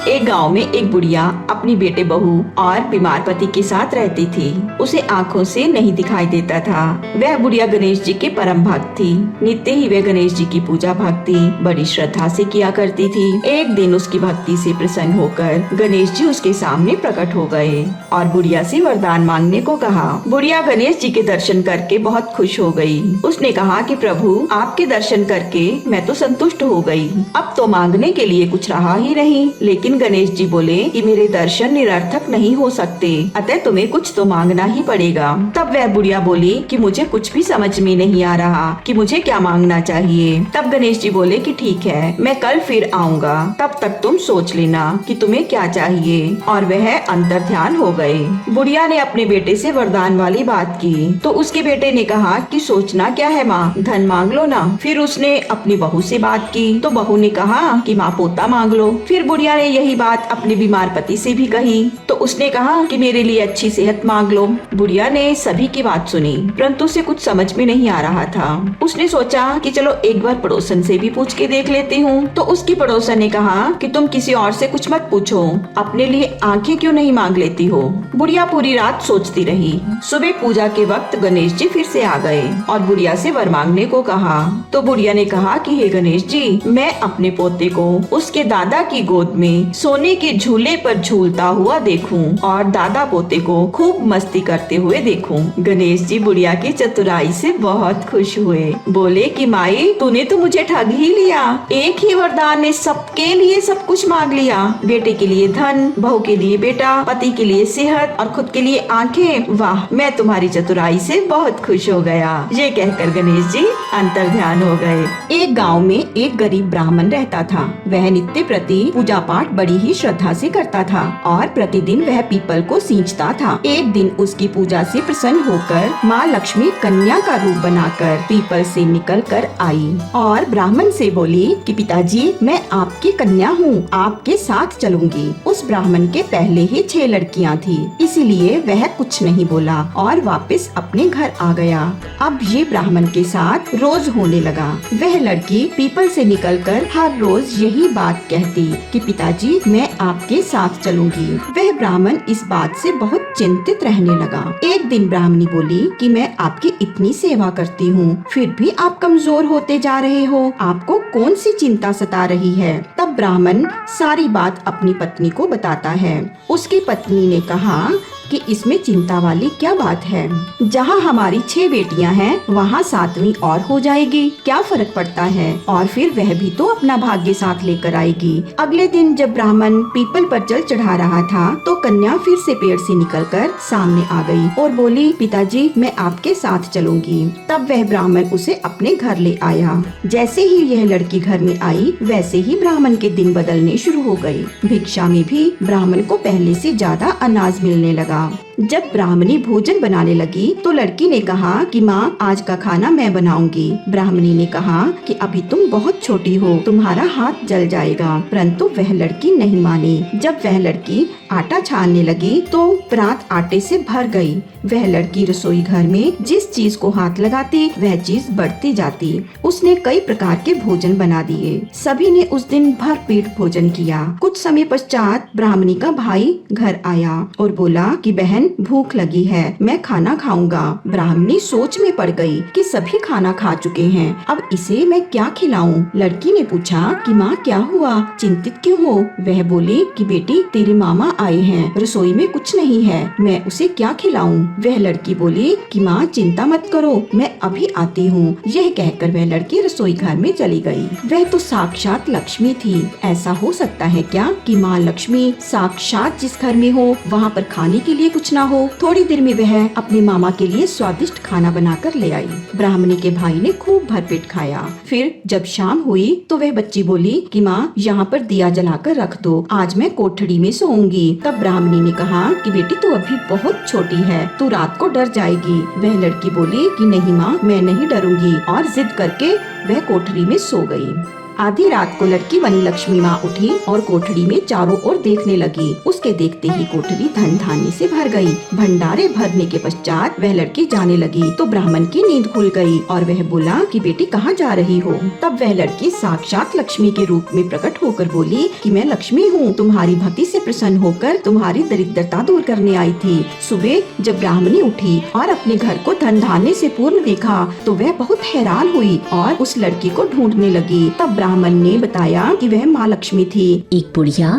एक गांव में एक बुढ़िया अपनी बेटे बहू और बीमार पति के साथ रहती थी। उसे आँखों से नहीं दिखाई देता था। वह बुढ़िया गणेश जी के परम भक्त थी। नित्य ही वह गणेश जी की पूजा भक्ति बड़ी श्रद्धा से किया करती थी। एक दिन उसकी भक्ति से प्रसन्न होकर गणेश जी उसके सामने प्रकट हो गए और बुढ़िया से वरदान मांगने को कहा। बुढ़िया गणेश जी के दर्शन करके बहुत खुश हो गई। उसने कहा कि प्रभु, आपके दर्शन करके मैं तो संतुष्ट हो गई। अब तो मांगने के लिए कुछ रहा ही नहीं। लेकिन गणेश जी बोले कि मेरे दर्शन निरर्थक नहीं हो सकते, अतः तुम्हें कुछ तो मांगना ही पड़ेगा। तब वह बुढ़िया बोली कि मुझे कुछ भी समझ में नहीं आ रहा कि मुझे क्या मांगना चाहिए। तब गणेश जी बोले कि ठीक है, मैं कल फिर आऊँगा, तब तक तुम सोच लेना कि तुम्हें क्या चाहिए। और वह अंतर ध्यान हो गए। बुढ़िया ने अपने बेटे से वरदान वाली बात की तो उसके बेटे ने कहा कि सोचना क्या है माँ, धन मांग लो ना। फिर उसने अपनी बहू से बात की तो बहू ने कहा कि माँ पोता मांग लो। फिर बुढ़िया ने यही बात अपने बीमार पति से भी कही तो उसने कहा कि मेरे लिए अच्छी सेहत मांग लो। बुढ़िया ने सभी की बात सुनी परंतु उसे कुछ समझ में नहीं आ रहा था। उसने सोचा कि चलो एक बार पड़ोसन से भी पूछ के देख लेती हूँ। तो उसकी पड़ोसन ने कहा कि तुम किसी और से कुछ मत पूछो, अपने लिए आंखें क्यों नहीं मांग लेती हो। बुढ़िया पूरी रात सोचती रही। सुबह पूजा के वक्त गणेश जी फिर से आ गए और बुढ़िया से वर मांगने को कहा। तो बुढ़िया ने कहा कि हे गणेश जी, मैं अपने पोते को उसके दादा की गोद में सोने के झूले पर झूलता हुआ देखूं और दादा पोते को खूब मस्ती करते हुए देखूं। गणेश जी बुढ़िया की चतुराई से बहुत खुश हुए। बोले कि माई, तूने तो मुझे ठग ही लिया। एक ही वरदान ने सबके लिए सब कुछ मांग लिया। बेटे के लिए धन, बहू के लिए बेटा, पति के लिए सेहत और खुद के लिए आंखें। वाह, मैं तुम्हारी चतुराई से बहुत खुश हो गया। ये कहकर गणेश जी अंतर ध्यान हो गए। एक गांव में एक गरीब ब्राह्मण रहता था। वह नित्य प्रति पूजा पाठ बड़ी ही श्रद्धा से करता था और प्रतिदिन वह पीपल को सींचता था। एक दिन उसकी पूजा से प्रसन्न होकर माँ लक्ष्मी कन्या का रूप बनाकर पीपल से निकल कर आई और ब्राह्मण से बोली कि पिताजी, मैं आपकी कन्या हूँ, आपके साथ चलूंगी। उस ब्राह्मण के पहले ही 6 लड़कियाँ थी, इसीलिए वह कुछ नहीं बोला और वापस अपने घर आ गया। अब ये ब्राह्मण के साथ रोज होने लगा। वह लड़की पीपल से निकलकर हर रोज यही बात कहती कि पिताजी, मैं आपके साथ चलूंगी। वह ब्राह्मण इस बात से बहुत चिंतित रहने लगा। एक दिन ब्राह्मणी बोली कि मैं आपकी इतनी सेवा करती हूँ, फिर भी आप कमजोर होते जा रहे हो। आपको कौन सी चिंता सता रही है? तब ब्राह्मण सारी बात अपनी पत्नी को बताता है। उसकी पत्नी ने कहा कि इसमें चिंता वाली क्या बात है? जहाँ हमारी 6 बेटियाँ हैं, वहाँ 7वीं और हो जाएगी, क्या फर्क पड़ता है? और फिर वह भी तो अपना भाग्य साथ लेकर आएगी। अगले दिन जब ब्राह्मण पीपल पर जल चढ़ा रहा था तो कन्या फिर से पेड़ से निकलकर सामने आ गई और बोली, पिताजी, मैं आपके साथ चलूंगी। तब वह ब्राह्मण उसे अपने घर ले आया। जैसे ही यह लड़की घर में आई, वैसे ही ब्राह्मण के दिन बदलने शुरू हो गए। भिक्षा में भी ब्राह्मण को पहले से ज्यादा अनाज मिलने लगा। जब ब्राह्मणी भोजन बनाने लगी तो लड़की ने कहा कि माँ, आज का खाना मैं बनाऊंगी। ब्राह्मणी ने कहा कि अभी तुम बहुत छोटी हो, तुम्हारा हाथ जल जाएगा। परंतु वह लड़की नहीं मानी। जब वह लड़की आटा छानने लगी तो परात आटे से भर गई। वह लड़की रसोई घर में जिस चीज को हाथ लगाती वह चीज बढ़ती जाती। उसने कई प्रकार के भोजन बना दिए। सभी ने उस दिन भर पेट भोजन किया। कुछ समय पश्चात ब्राह्मणी का भाई घर आया और बोला कि बहन, भूख लगी है, मैं खाना खाऊंगा। ब्राह्मणी सोच में पड़ गई कि सभी खाना खा चुके हैं, अब इसे मैं क्या खिलाऊं? लड़की ने पूछा कि माँ, क्या हुआ, चिंतित क्यों हो? वह बोली कि बेटी, तेरे मामा आए हैं, रसोई में कुछ नहीं है, मैं उसे क्या खिलाऊं? वह लड़की बोली कि माँ, चिंता मत करो, मैं अभी आती हूँ। यह कहकर वह लड़की रसोई घर में चली गई। वह तो साक्षात लक्ष्मी थी। ऐसा हो सकता है क्या कि माँ लक्ष्मी साक्षात जिस घर में हो वहाँ पर खाने के लिए कुछ ना हो? थोड़ी देर में वह अपने मामा के लिए स्वादिष्ट खाना बनाकर ले आई। ब्राह्मणी के भाई ने खूब भरपेट खाया। फिर जब शाम हुई तो वह बच्ची बोली कि माँ, यहाँ पर दिया जलाकर रख दो, आज मैं कोठड़ी में सोऊंगी। तब ब्राह्मणी ने कहा कि बेटी, तू अभी बहुत छोटी है, तू रात को डर जाएगी। वह लड़की बोली कि नहीं माँ, मैं नहीं डरूंगी और जिद करके वह कोठरी में सो गई। आधी रात को लड़की बनी लक्ष्मी माँ उठी और कोठरी में चारों ओर देखने लगी। उसके देखते ही कोठरी धन धान्य से भर गई। भंडारे भरने के पश्चात वह लड़की जाने लगी तो ब्राह्मण की नींद खुल गई और वह बोला कि बेटी कहाँ जा रही हो। तब वह लड़की साक्षात लक्ष्मी के रूप में प्रकट होकर बोली कि मैं लक्ष्मी हूँ, तुम्हारी भक्ति से प्रसन्न होकर तुम्हारी दरिद्रता दूर करने आई थी। सुबह जब ब्राह्मणी उठी और अपने घर को धन धान्य से पूर्ण देखा तो वह बहुत हैरान हुई और उस लड़की को ढूंढने लगी। तब ब्राह्मण ने बताया कि वह माँ लक्ष्मी थी। एक बुढ़िया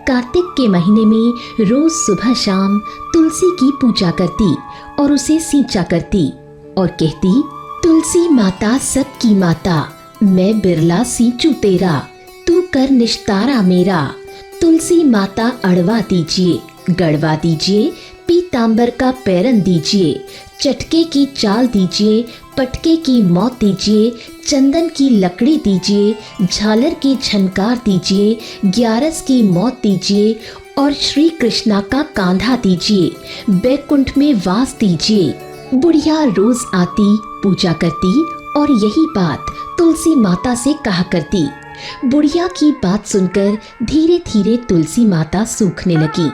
कार्तिक के महीने में रोज सुबह शाम तुलसी की पूजा करती और उसे सींचा करती और कहती, तुलसी माता सबकी माता, मैं बिरला सींचू तेरा, तू कर निस्तारा मेरा। तुलसी माता अड़वा दीजिए, गड़वा दीजिए, पीतांबर का पैरन दीजिए, चटके की चाल दीजिए, पटके की मौत दीजिए, चंदन की लकड़ी दीजिए, झालर की झनकार दीजिए, ग्यारस की मौत दीजिए और श्री कृष्णा का कांधा दीजिए, बैकुंठ में वास दीजिए। बुढ़िया रोज आती, पूजा करती और यही बात तुलसी माता से कहा करती। बुढ़िया की बात सुनकर धीरे धीरे तुलसी माता सूखने लगी।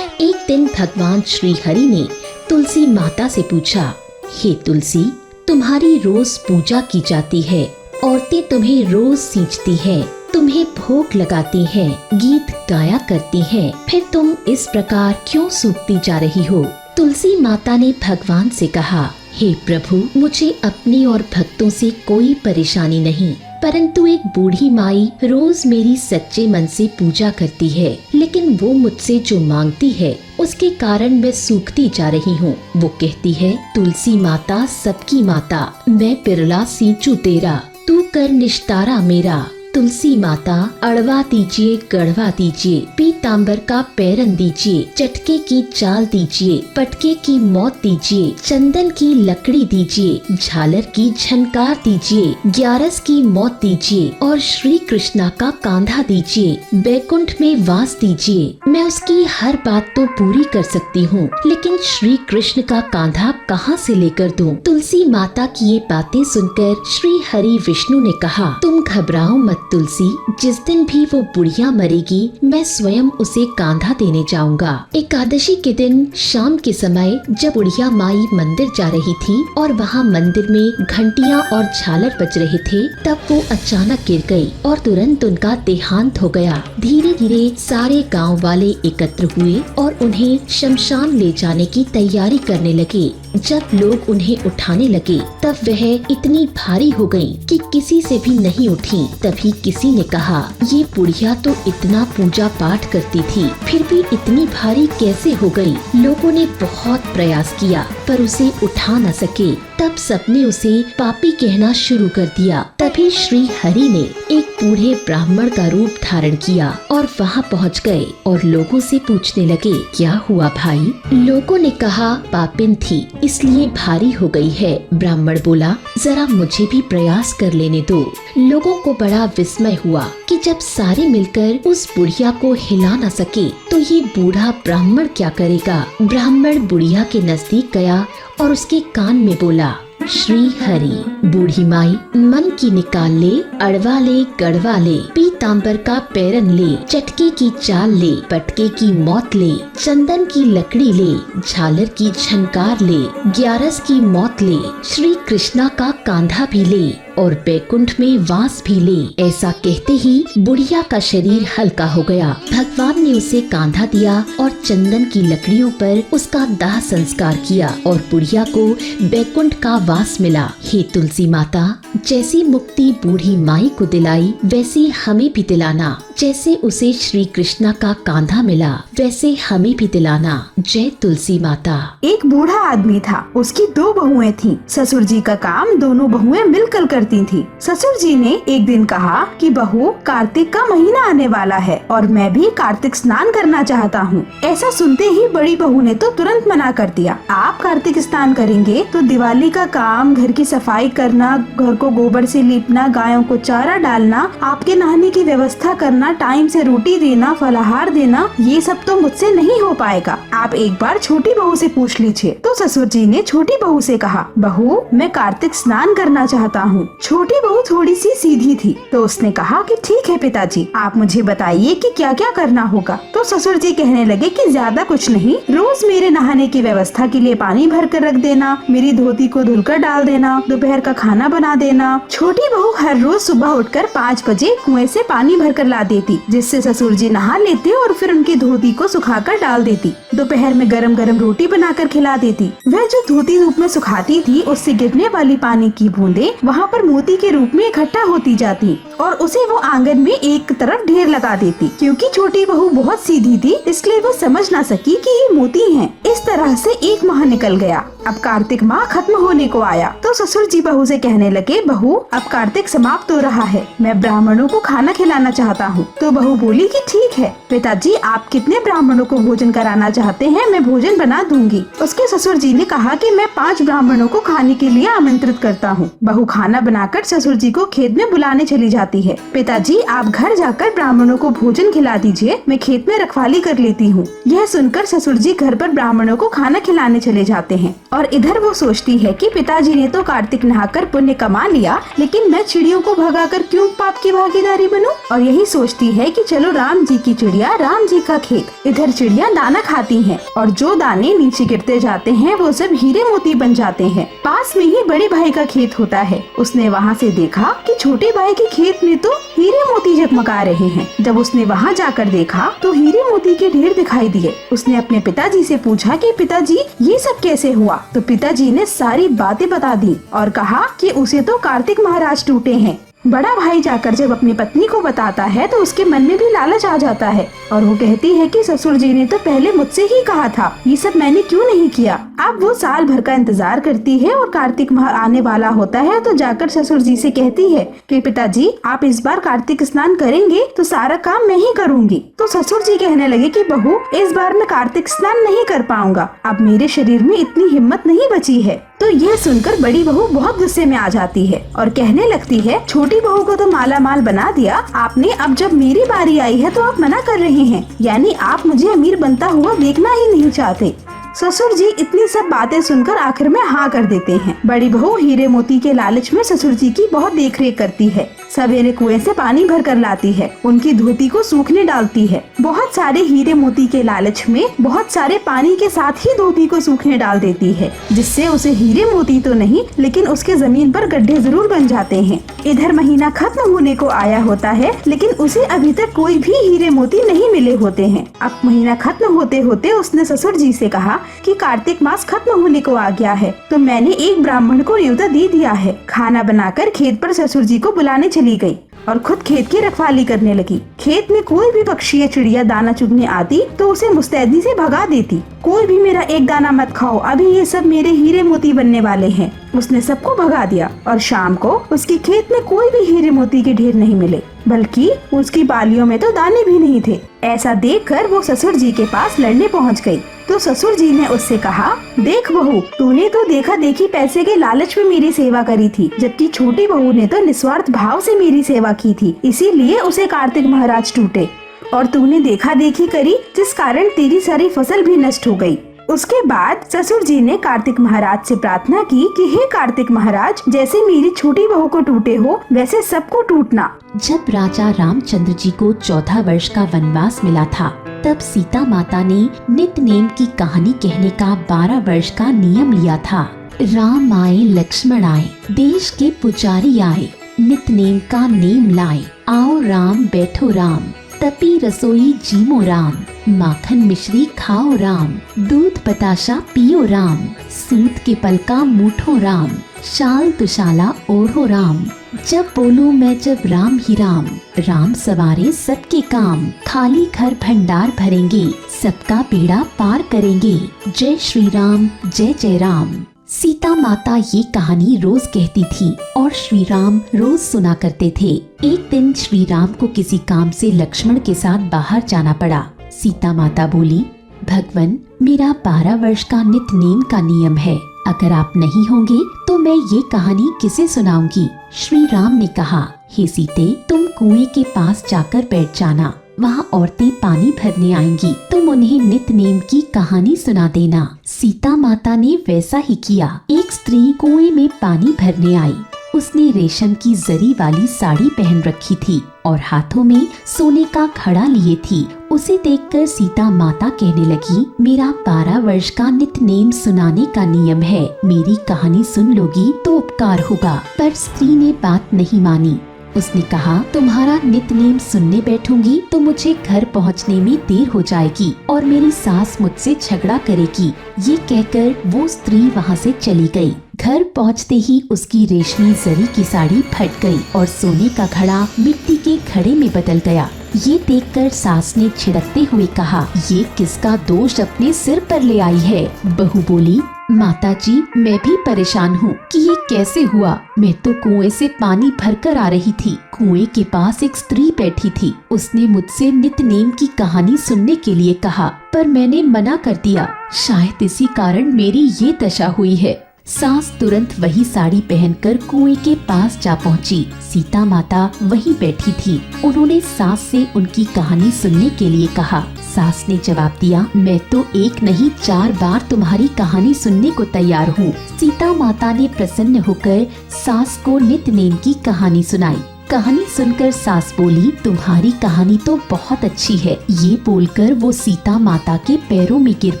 एक दिन भगवान श्री हरि ने तुलसी माता से पूछा, हे तुलसी, तुम्हारी रोज पूजा की जाती है, औरतें तुम्हें रोज सींचती हैं, तुम्हें भोग लगाती हैं, गीत गाया करती हैं, फिर तुम इस प्रकार क्यों सूखती जा रही हो। तुलसी माता ने भगवान से कहा, हे प्रभु, मुझे अपनी और भक्तों से कोई परेशानी नहीं, परंतु एक बूढ़ी माई रोज मेरी सच्चे मन से पूजा करती है, लेकिन वो मुझसे जो मांगती है उसके कारण मैं सूखती जा रही हूँ। वो कहती है, तुलसी माता सबकी माता, मैं बिरला सींचू तेरा, तू कर निस्तारा मेरा। तुलसी माता अड़वा दीजिए, गढ़वा दीजिए, पीतांबर का पैरन दीजिए, चटके की चाल दीजिए, पटके की मौत दीजिए, चंदन की लकड़ी दीजिए, झालर की झनकार दीजिए, ग्यारस की मौत दीजिए और श्री कृष्णा का कांधा दीजिए, बैकुंठ में वास दीजिए। मैं उसकी हर बात तो पूरी कर सकती हूँ, लेकिन श्री कृष्ण का कांधा कहाँ से लेकर दूँ। तुलसी माता की ये बातें सुनकर श्री हरि विष्णु ने कहा, तुम घबराओ मत तुलसी, जिस दिन भी वो बुढ़िया मरेगी मैं स्वयं उसे कांधा देने जाऊंगा। एकादशी के दिन शाम के समय जब बुढ़िया माई मंदिर जा रही थी और वहाँ मंदिर में घंटियाँ और झालर बज रहे थे, तब वो अचानक गिर गई और तुरंत उनका देहांत हो गया। धीरे धीरे सारे गांव वाले एकत्र हुए और उन्हें शमशान ले जाने की तैयारी करने लगे। जब लोग उन्हें उठाने लगे तब वह इतनी भारी हो गई कि किसी से भी नहीं उठी। तभी किसी ने कहा, ये बुढ़िया तो इतना पूजा पाठ करती थी, फिर भी इतनी भारी कैसे हो गई। लोगों ने बहुत प्रयास किया पर उसे उठा न सके। तब सबने उसे पापी कहना शुरू कर दिया। तभी श्री हरि ने एक बूढ़े ब्राह्मण का रूप धारण किया और वहाँ पहुँच गए और लोगों से पूछने लगे, क्या हुआ भाई। लोगों ने कहा, पापिन थी इसलिए भारी हो गई है। ब्राह्मण बोला, जरा मुझे भी प्रयास कर लेने दो। लोगों को बड़ा विस्मय हुआ कि जब सारे मिलकर उस बुढ़िया को हिला न सके तो ये बूढ़ा ब्राह्मण क्या करेगा। ब्राह्मण बुढ़िया के नजदीक गया और उसके कान में बोला, श्री हरि, बूढ़ी माई मन की निकाल ले, अड़वा ले, गड़वा ले, पीतांबर का पैरन ले, चटके की चाल ले, पटके की मौत ले, चंदन की लकड़ी ले, झालर की झनकार ले, ग्यारस की मौत ले, श्री कृष्णा का कांधा भी ले और बैकुंठ में वास भी ले। ऐसा कहते ही बुढ़िया का शरीर हल्का हो गया। भगवान ने उसे कांधा दिया और चंदन की लकड़ियों पर उसका दाह संस्कार किया और बुढ़िया को बैकुंठ का वास मिला। हे तुलसी माता, जैसी मुक्ति बूढ़ी माई को दिलाई वैसी हमें भी दिलाना। जैसे उसे श्री कृष्णा का कांधा मिला वैसे हमें भी दिलाना। जय तुलसी माता। एक बूढ़ा आदमी था, उसकी 2 बहुएं थीं। ससुर जी का काम दोनों बहुएं मिलकर करती थीं। ससुर जी ने एक दिन कहा कि बहू, कार्तिक का महीना आने वाला है और मैं भी कार्तिक स्नान करना चाहता हूँ। ऐसा सुनते ही बड़ी बहू ने तो तुरंत मना कर दिया। आप कार्तिक स्नान करेंगे तो दिवाली का काम, घर की सफाई करना, घर को गोबर से लीपना, गायों को चारा डालना, आपके नहाने की व्यवस्था करना, टाइम से रोटी देना, फलाहार देना, ये सब तो मुझसे नहीं हो पाएगा। आप एक बार छोटी बहू से पूछ लीजिए। तो ससुर जी ने छोटी बहू से कहा, बहू, मैं कार्तिक स्नान दान करना चाहता हूँ। छोटी बहू थोड़ी सी सीधी थी, तो उसने कहा कि ठीक है पिताजी, आप मुझे बताइए कि क्या क्या करना होगा। तो ससुर जी कहने लगे कि ज्यादा कुछ नहीं, रोज मेरे नहाने की व्यवस्था के लिए पानी भर कर रख देना, मेरी धोती को धुलकर डाल देना, दोपहर का खाना बना देना। छोटी बहू हर रोज सुबह उठकर 5 बजे कुएं से पानी भर कर ला देती, जिससे ससुर जी नहा लेते और फिर उनकी धोती को सुखाकर डाल देती। दोपहर में गरम गरम रोटी बनाकर खिला देती। वह जो धोती धूप में सुखाती थी, उससे गिरने वाली पानी की बूंदें वहाँ पर मोती के रूप में इकट्ठा होती जाती और उसे वो आंगन में एक तरफ ढेर लगा देती। क्योंकि छोटी बहू बहुत सीधी थी, इसलिए वो समझ ना सकी कि ये मोती हैं। इस तरह से 1 माह निकल गया। अब कार्तिक माह खत्म होने को आया तो ससुर जी बहू से कहने लगे, बहू अब कार्तिक समाप्त हो रहा है, मैं ब्राह्मणों को खाना खिलाना चाहता हूँ। तो बहू बोली कि ठीक है पिताजी, आप कितने ब्राह्मणों को भोजन कराना चाहते हैं, मैं भोजन बना दूंगी। उसके ससुर जी ने कहा कि मैं 5 ब्राह्मणों को खाने के लिए आमंत्रित करता हूँ। बहू खाना बनाकर ससुर जी को खेत में बुलाने चली जाती है। पिताजी आप घर जाकर ब्राह्मणों को भोजन खिला दीजिए, मैं खेत में रखवाली कर लेती हूँ। यह सुनकर ससुर जी घर पर ब्राह्मणों को खाना खिलाने चले जाते हैं और इधर वो सोचती है कि पिताजी ने तो कार्तिक नहाकर पुण्य कमा लिया, लेकिन मैं चिड़ियों को भगाकर क्यों पाप की भागीदारी बनूं? और यही सोचती है कि चलो राम जी की चिड़िया राम जी का खेत। इधर चिड़िया दाना खाती हैं और जो दाने नीचे गिरते जाते हैं वो सब हीरे मोती बन जाते हैं। पास में ही बड़े भाई का खेत होता है। उसने वहाँ से देखा कि छोटे भाई के खेत में तो हीरे मोती जगमगा रहे हैं। जब उसने वहाँ जाकर देखा तो हीरे मोती के ढेर दिखाई दिए। उसने अपने पिताजी से पूछा कि पिताजी ये सब कैसे हुआ? तो पिताजी ने सारी बातें बता दी और कहा कि उसे तो कार्तिक महाराज टूटे हैं। बड़ा भाई जाकर जब अपनी पत्नी को बताता है तो उसके मन में भी लालच आ जाता है और वो कहती है कि ससुर जी ने तो पहले मुझसे ही कहा था, ये सब मैंने क्यों नहीं किया। अब वो साल भर का इंतजार करती है और कार्तिक माह आने वाला होता है तो जाकर ससुर जी से कहती है कि पिताजी आप इस बार कार्तिक स्नान करेंगे तो सारा काम मैं ही करूँगी। तो ससुर जी कहने लगे कि बहू इस बार मैं कार्तिक स्नान नहीं कर पाऊंगा, अब मेरे शरीर में इतनी हिम्मत नहीं बची है। तो यह सुनकर बड़ी बहू बहुत गुस्से में आ जाती है और कहने लगती है, छोटी बहू को तो माला माल बना दिया आपने, अब जब मेरी बारी आई है तो आप मना कर रहे हैं, यानी आप मुझे अमीर बनता हुआ देखना ही नहीं चाहते। ससुर जी इतनी सब बातें सुनकर आखिर में हाँ कर देते हैं। बड़ी बहू हीरे मोती के लालच में ससुर जी की बहुत देखरेख करती है। सवेरे कुएं से पानी भर कर लाती है, उनकी धोती को सूखने डालती है। बहुत सारे हीरे मोती के लालच में बहुत सारे पानी के साथ ही धोती को सूखने डाल देती है, जिससे उसे हीरे मोती तो नहीं लेकिन उसके जमीन पर गड्ढे जरूर बन जाते हैं। इधर महीना खत्म होने को आया होता है लेकिन उसे अभी तक कोई भी हीरे मोती नहीं मिले होते हैं। अब महीना खत्म होते होते उसने ससुर जी से कहा कि कार्तिक मास खत्म होने को आ गया है तो मैंने एक ब्राह्मण को न्योता दे दिया है। खाना बनाकर खेत पर ससुर जी को बुलाने चली गई और खुद खेत की रखवाली करने लगी। खेत में कोई भी पक्षी या चिड़िया दाना चुगने आती तो उसे मुस्तैदी से भगा देती। कोई भी मेरा एक दाना मत खाओ, अभी ये सब मेरे हीरे मोती बनने वाले हैं। उसने सबको भगा दिया और शाम को उसके खेत में कोई भी हीरे मोती के ढेर नहीं मिले, बल्कि उसकी बालियों में तो दाने भी नहीं थे। ऐसा देखकर वो ससुर जी के पास लड़ने पहुंच गई। तो ससुर जी ने उससे कहा, देख बहू, तूने तो देखा देखी पैसे के लालच में मेरी सेवा करी थी, जबकि छोटी बहू ने तो निस्वार्थ भाव से मेरी सेवा की थी, इसीलिए उसे कार्तिक महाराज टूटे। और तूने देखा देखी करी जिस कारण तेरी सारी फसल भी नष्ट हो गई। उसके बाद ससुर जी ने कार्तिक महाराज से प्रार्थना की कि हे कार्तिक महाराज, जैसे मेरी छोटी बहू को टूटे हो वैसे सबको टूटना। जब राजा रामचंद्र जी को 14 वर्ष का वनवास मिला था, तब सीता माता ने नित्य नेम की कहानी कहने का 12 वर्ष का नियम लिया था। राम आए लक्ष्मण आए, देश के पुजारी आए, नित्य नेम का नेम लाए। आओ राम बैठो राम, तपी रसोई जीमो राम, माखन मिश्री खाओ राम, दूध बताशा पियो राम, सूत के पल का मूठो राम, शाल तुशाला ओढ़ो राम। जब बोलूं मैं जब राम ही राम, राम सवारे सबके काम, खाली घर भंडार भरेंगे, सबका बेड़ा पार करेंगे। जय श्री राम, जय जय राम। सीता माता ये कहानी रोज कहती थी और श्री राम रोज सुना करते थे। एक दिन श्री राम को किसी काम से लक्ष्मण के साथ बाहर जाना पड़ा। सीता माता बोली, भगवन, मेरा 12 वर्ष का नित्य नेम का नियम है, अगर आप नहीं होंगे तो मैं ये कहानी किसे सुनाऊंगी। श्री राम ने कहा, हे सीते, तुम कुएं के पास जाकर बैठ जाना। वहाँ औरतें पानी भरने आएंगी, तुम उन्हें नित नेम की कहानी सुना देना। सीता माता ने वैसा ही किया। एक स्त्री कुएं में पानी भरने आई। उसने रेशम की जरी वाली साड़ी पहन रखी थी और हाथों में सोने का घड़ा लिए थी। उसे देखकर सीता माता कहने लगी, मेरा 12 वर्ष का नित नेम सुनाने का नियम है, मेरी कहानी सुन लोगी तो उपकार होगा। पर स्त्री ने बात नहीं मानी। उसने कहा, तुम्हारा नित नेम सुनने बैठूंगी तो मुझे घर पहुंचने में देर हो जाएगी और मेरी सास मुझसे झगड़ा करेगी। ये कहकर वो स्त्री वहाँ से चली गई। घर पहुँचते ही उसकी रेशमी जरी की साड़ी फट गई और सोने का घड़ा मिट्टी के घड़े में बदल गया। ये देखकर सास ने छिड़कते हुए कहा, ये किसका दोष अपने सिर पर ले आई है। बहू बोली, माताजी, मैं भी परेशान हूँ कि ये कैसे हुआ। मैं तो कुएं से पानी भरकर आ रही थी। कुएं के पास एक स्त्री बैठी थी। उसने मुझसे नित नेम की कहानी सुनने के लिए कहा, पर मैंने मना कर दिया। शायद इसी कारण मेरी ये दशा हुई है। सास तुरंत वही साड़ी पहनकर कुएं के पास जा पहुंची। सीता माता वहीं बैठी थी। उन्होंने सास से उनकी कहानी सुनने के लिए कहा। सास ने जवाब दिया, मैं तो एक नहीं 4 बार तुम्हारी कहानी सुनने को तैयार हूँ। सीता माता ने प्रसन्न होकर सास को नित नेम की कहानी सुनाई। कहानी सुनकर सास बोली, तुम्हारी कहानी तो बहुत अच्छी है। ये बोलकर वो सीता माता के पैरों में गिर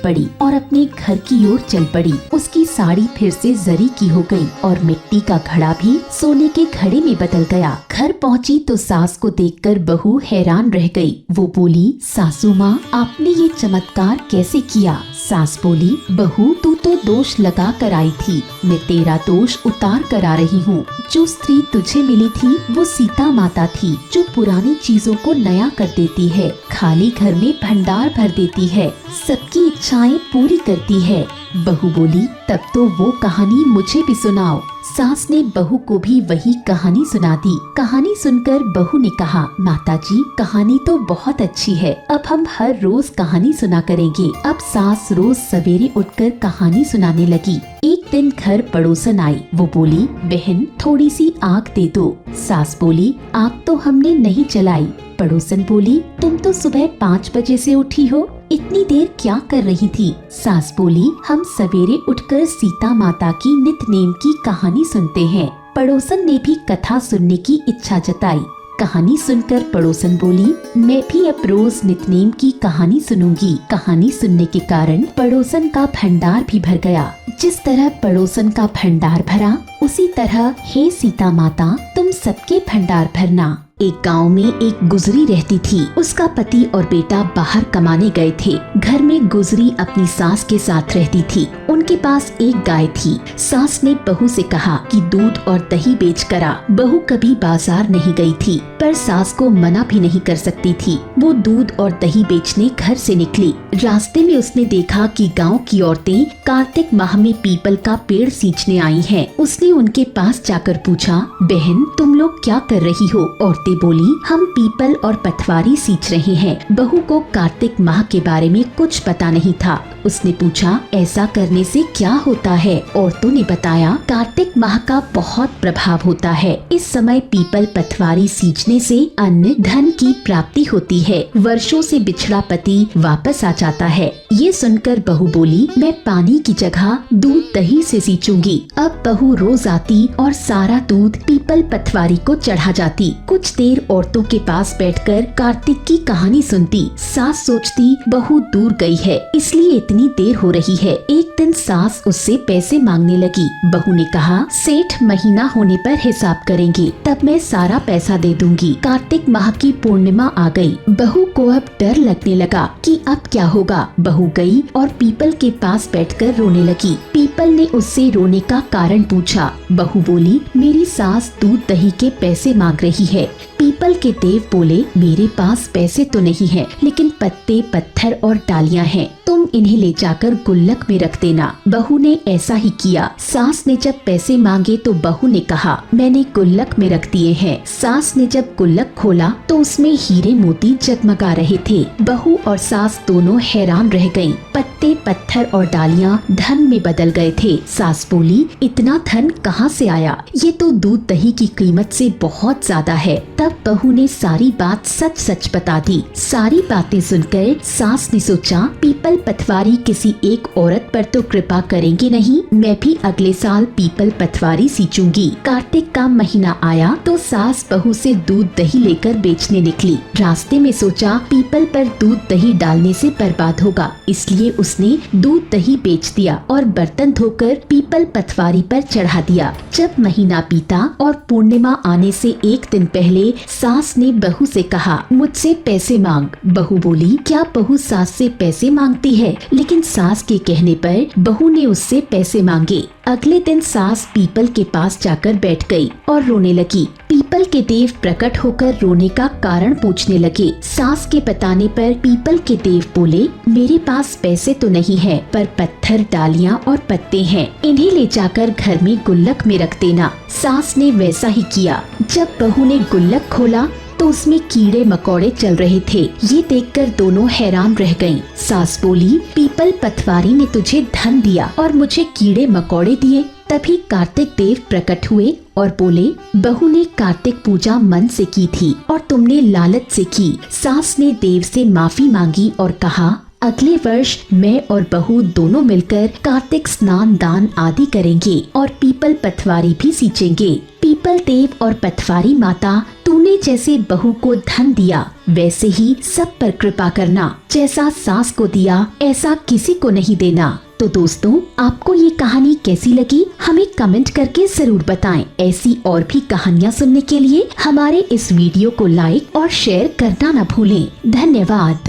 पड़ी और अपने घर की ओर चल पड़ी। उसकी साड़ी फिर से जरी की हो गई और मिट्टी का घड़ा भी सोने के घड़े में बदल गया। घर पहुंची तो सास को देखकर बहू हैरान रह गई। वो बोली, सासू माँ, आपने ये चमत्कार कैसे किया। सास बोली, बहू, तू तो दोष लगा कर आई थी, मैं तेरा दोष उतार कर आ रही हूँ। जो स्त्री तुझे मिली थी वो सीता माता थी, जो पुरानी चीजों को नया कर देती है, खाली घर में भंडार भर देती है, सबकी इच्छाएं पूरी करती है। बहू बोली, तब तो वो कहानी मुझे भी सुनाओ। सास ने बहू को भी वही कहानी सुना दी। कहानी सुनकर बहू ने कहा, माताजी, कहानी तो बहुत अच्छी है, अब हम हर रोज कहानी सुना करेंगे। अब सास रोज सवेरे उठकर कहानी सुनाने लगी। एक दिन घर पड़ोसन आई। वो बोली, बहन, थोड़ी सी आग दे दो। सास बोली, आग तो हमने नहीं जलाई। पड़ोसन बोली, तुम तो सुबह 5 बजे से उठी हो, इतनी देर क्या कर रही थी। सास बोली, हम सवेरे उठकर सीता माता की नित नेम की कहानी सुनते हैं। पड़ोसन ने भी कथा सुनने की इच्छा जताई। कहानी सुनकर पड़ोसन बोली, मैं भी अब रोज नित नेम की कहानी सुनूंगी। कहानी सुनने के कारण पड़ोसन का भंडार भी भर गया। जिस तरह पड़ोसन का भंडार भरा, उसी तरह हे सीता माता, तुम सबके भंडार भरना। एक गांव में एक गुजरी रहती थी। उसका पति और बेटा बाहर कमाने गए थे। घर में गुजरी अपनी सास के साथ रहती थी। उनके पास एक गाय थी। सास ने बहू से कहा कि दूध और दही बेच कर आ। बहू कभी बाजार नहीं गई थी, पर सास को मना भी नहीं कर सकती थी। वो दूध और दही बेचने घर से निकली। रास्ते में उसने देखा कि गांव की औरतें कार्तिक माह में पीपल का पेड़ सींचने आई हैं। उसने उनके पास जाकर पूछा, बहन, तुम लोग क्या कर रही हो। औरतें बोली, हम पीपल और पथवारी सींच रहे हैं। बहू को कार्तिक माह के बारे में कुछ पता नहीं था। उसने पूछा, ऐसा करने से क्या होता है। औरतों ने बताया, कार्तिक माह का बहुत प्रभाव होता है। इस समय पीपल पथवारी सींचने से अन्न धन की प्राप्ति होती है। वर्षों से बिछड़ा पति वापस आ जाता है। ये सुनकर बहू बोली, मैं पानी की जगह दूध दही से सींचूंगी। अब बहू रोज आती और सारा दूध पीपल पथवारी को चढ़ा जाती। कुछ देर औरतों के पास बैठकर कार्तिक की कहानी सुनती। सास सोचती, बहू दूर गई है, इसलिए इतनी देर हो रही है। एक दिन सास उससे पैसे मांगने लगी। बहू ने कहा, सेठ महीना होने पर हिसाब करेंगे, तब मैं सारा पैसा दे दूंगी। कार्तिक माह की पूर्णिमा आ गई। बहू को अब डर लगने लगा कि अब क्या होगा। बहू गई और पीपल के पास बैठकर रोने लगी। पीपल ने उससे रोने का कारण पूछा। बहू बोली, मेरी सास दूध दही के पैसे मांग रही है। पीपल के देव बोले, मेरे पास पैसे तो नहीं है, लेकिन पत्ते, पत्थर और डालियाँ हैं, तुम इन्हें ले जाकर गुल्लक में रख देना। बहू ने ऐसा ही किया। सास ने जब पैसे मांगे तो बहू ने कहा, मैंने गुल्लक में रख दिए हैं। सास ने जब गुल्लक खोला तो उसमें हीरे मोती जगमगा रहे थे। बहू और सास दोनों हैरान रह गयीं। पत्ते, पत्थर और डालियाँ धन में बदल गए थे। सास बोली, इतना धन कहाँ से आया? ये तो दूध दही की कीमत से बहुत ज्यादा है। तब बहू ने सारी बात सच सच बता दी। सारी बातें सुनकर सास ने सोचा पीपल पटवारी किसी एक औरत पर तो कृपा करेंगे नहीं, मैं भी अगले साल पीपल पटवारी सींचूंगी। कार्तिक का महीना आया तो सास बहू से दूध दही लेकर बेचने निकली। रास्ते में सोचा पीपल पर दूध दही डालने से बर्बाद होगा, इसलिए उसने दूध दही बेच दिया और बर्तन धोकर पीपल पटवारी पर चढ़ा दिया। जब महीना बीता और पूर्णिमा आने से एक दिन पहले सास ने बहू से कहा, मुझसे पैसे मांग। बहू बोली, क्या बहू सास से पैसे मांगती है? लेकिन सास के कहने पर बहू ने उससे पैसे मांगे। अगले दिन सास पीपल के पास जाकर बैठ गई और रोने लगी। पीपल के देव प्रकट होकर रोने का कारण पूछने लगे। सास के बताने पर पीपल के देव बोले, मेरे पास पैसे तो नहीं है, पर पत्थर, डालियाँ और पत्ते हैं, इन्हें ले जाकर घर में गुल्लक में रख देना। सास ने वैसा ही किया। जब बहू ने गुल्लक खोला तो उसमें कीड़े मकोड़े चल रहे थे। ये देखकर दोनों हैरान रह गईं। सास बोली, पीपल पटवारी ने तुझे धन दिया और मुझे कीड़े मकोड़े दिए। तभी कार्तिक देव प्रकट हुए और बोले, बहू ने कार्तिक पूजा मन से की थी और तुमने लालच से की। सास ने देव से माफी मांगी और कहा, अगले वर्ष मैं और बहू दोनों मिलकर कार्तिक स्नान, दान आदि करेंगे और पीपल पटवारी भी सींचेंगे। पीपल देव और पटवारी माता, तूने जैसे बहू को धन दिया वैसे ही सब पर कृपा करना। जैसा सास को दिया ऐसा किसी को नहीं देना। तो दोस्तों, आपको ये कहानी कैसी लगी हमें कमेंट करके जरूर बताएं। ऐसी और भी कहानियाँ सुनने के लिए हमारे इस वीडियो को लाइक और शेयर करना न भूलें। धन्यवाद।